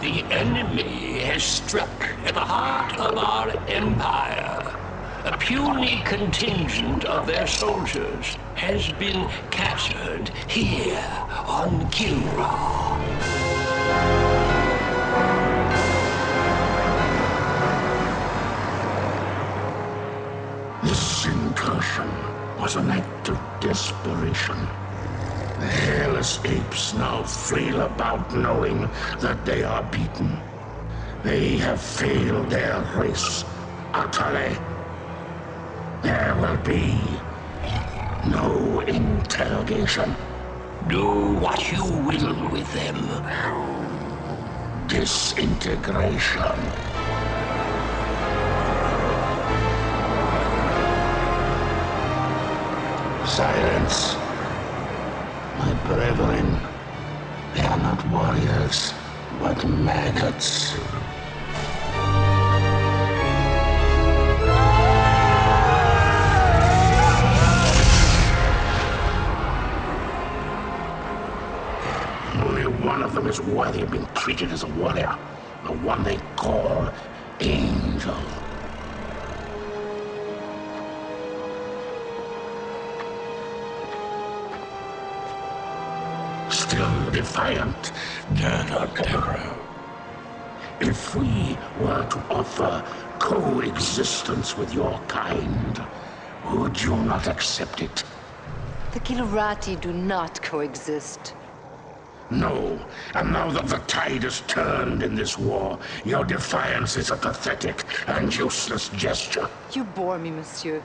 The enemy has struck at the heart of our empire. A puny contingent of their soldiers has been captured here on Kilra. This incursion was an act of desperation. The hairless apes now flail about knowing that they are beaten. They have failed their race utterly. There will be no interrogation. Do what you will with them. Disintegration. Silence. My brethren, they are not warriors, but maggots. Only one of them is worthy of being treated as a warrior. The one they call Angel. Still defiant, Terra. If we were to offer coexistence with your kind, would you not accept it? The Kilurati do not coexist. No, and now that the tide has turned in this war, your defiance is a pathetic and useless gesture. You bore me, monsieur.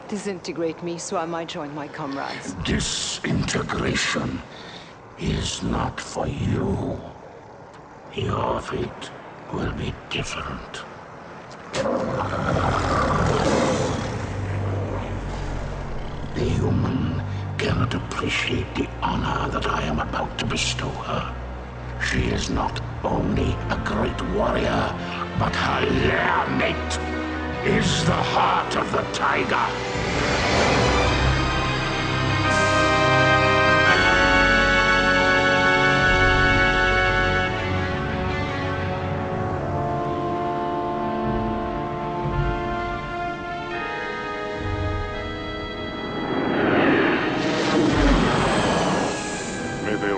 Disintegrate me so I might join my comrades. Disintegration is not for you. Your fate will be different. The human cannot appreciate the honor that I am about to bestow her. She is not only a great warrior, but her lair mate is the heart of the tiger.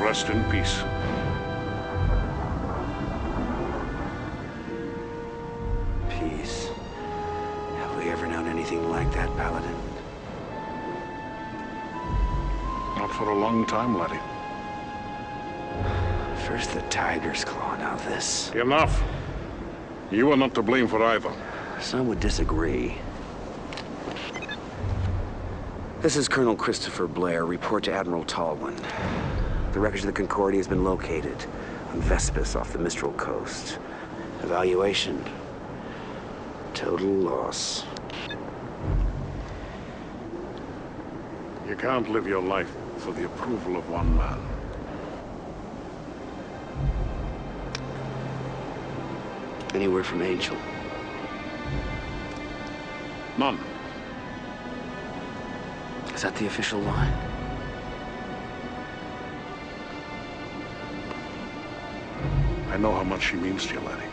Rest in peace. Peace. Have we ever known anything like that, Paladin? Not for a long time, laddie. First the Tiger's Claw, now this. Enough. You are not to blame for either. Some would disagree. This is Colonel Christopher Blair. Report to Admiral Tallwin. The wreckage of the Concordia has been located on Vespus off the Mistral coast. Evaluation. Total loss. You can't live your life for the approval of one man. Any word from Angel? None. Is that the official line? I know how much she means to you, laddie.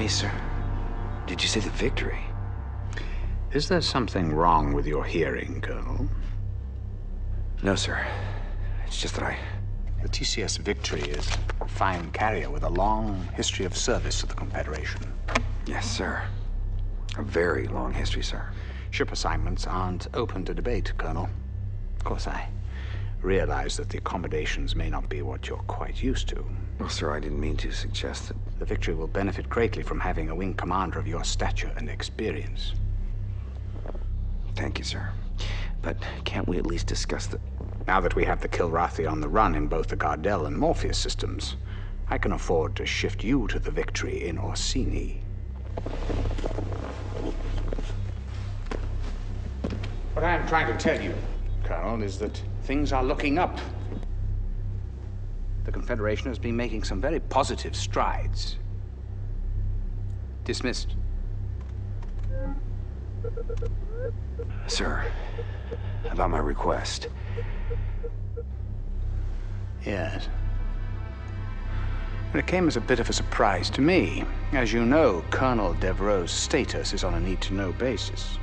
Sir. Did you say the victory? Is there something wrong with your hearing, Colonel? No, sir. It's just that The TCS Victory is a fine carrier with a long history of service to the Confederation. Yes, sir. A very long history, sir. Ship assignments aren't open to debate, Colonel. Of course, I realize that the accommodations may not be what you're quite used to. Well, sir, I didn't mean to suggest that. The Victory will benefit greatly from having a wing commander of your stature and experience. Thank you, sir. But can't we at least discuss the... Now that we have the Kilrathi on the run in both the Gardel and Morpheus systems, I can afford to shift you to the Victory in Orsini. What I am trying to tell you, Colonel, is that things are looking up. The Confederation has been making some very positive strides. Dismissed. Sir, about my request. Yes. But it came as a bit of a surprise to me. As you know, Colonel Devereaux's status is on a need-to-know basis.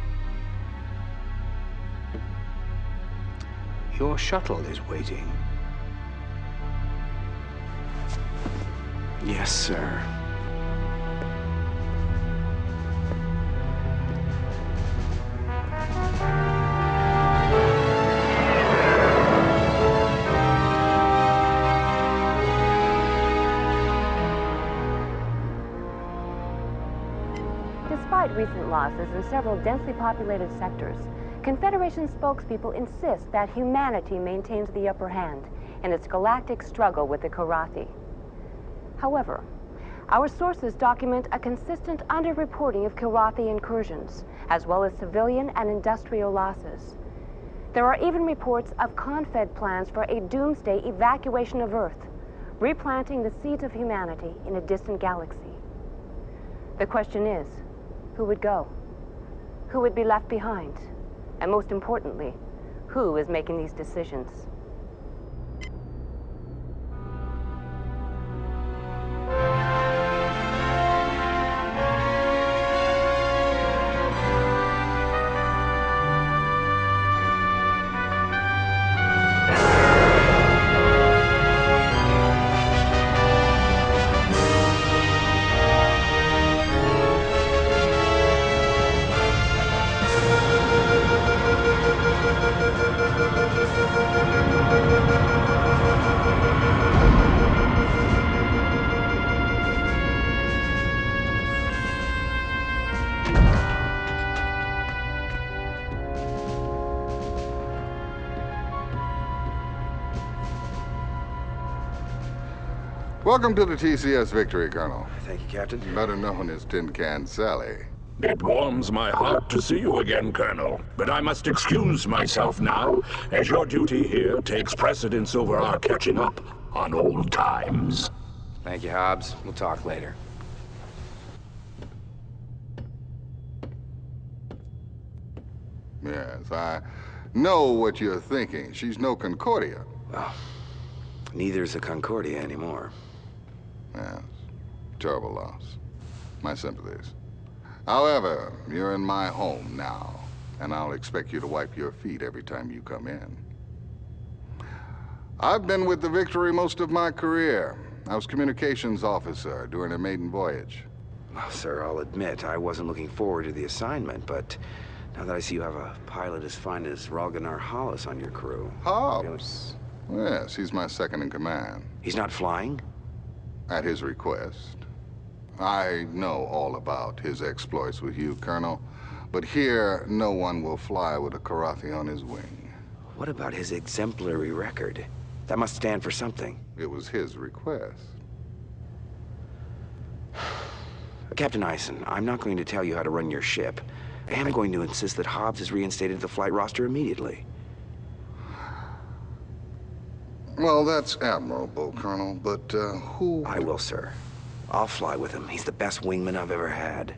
Your shuttle is waiting. Yes, sir. Despite recent losses in several densely populated sectors, Confederation spokespeople insist that humanity maintains the upper hand in its galactic struggle with the Kilrathi. However, our sources document a consistent underreporting of Kilrathi incursions, as well as civilian and industrial losses. There are even reports of Confed plans for a doomsday evacuation of Earth, replanting the seeds of humanity in a distant galaxy. The question is, who would go? Who would be left behind? And most importantly, who is making these decisions? Welcome to the TCS Victory, Colonel. Thank you, Captain. Better known as Tin Can Sally. It warms my heart to see you again, Colonel. But I must excuse myself now, as your duty here takes precedence over our catching up on old times. Thank you, Hobbs. We'll talk later. Yes, I know what you're thinking. She's no Concordia. Well, neither's a Concordia anymore. Yes, terrible loss. My sympathies. However, you're in my home now, and I'll expect you to wipe your feet every time you come in. I've been with the Victory most of my career. I was communications officer during a maiden voyage. Well, sir, I'll admit I wasn't looking forward to the assignment, but now that I see you have a pilot as fine as Ralganar Hollis on your crew... Hobbs? Yes, he's my second in command. He's not flying? At his request. I know all about his exploits with you, Colonel, but here no one will fly with a Kilrathi on his wing. What about his exemplary record? That must stand for something. It was his request. Captain Eisen, I'm not going to tell you how to run your ship. I am going to insist that Hobbs is reinstated to the flight roster immediately. Well, that's admirable, Colonel, but who... I will, sir. I'll fly with him. He's the best wingman I've ever had.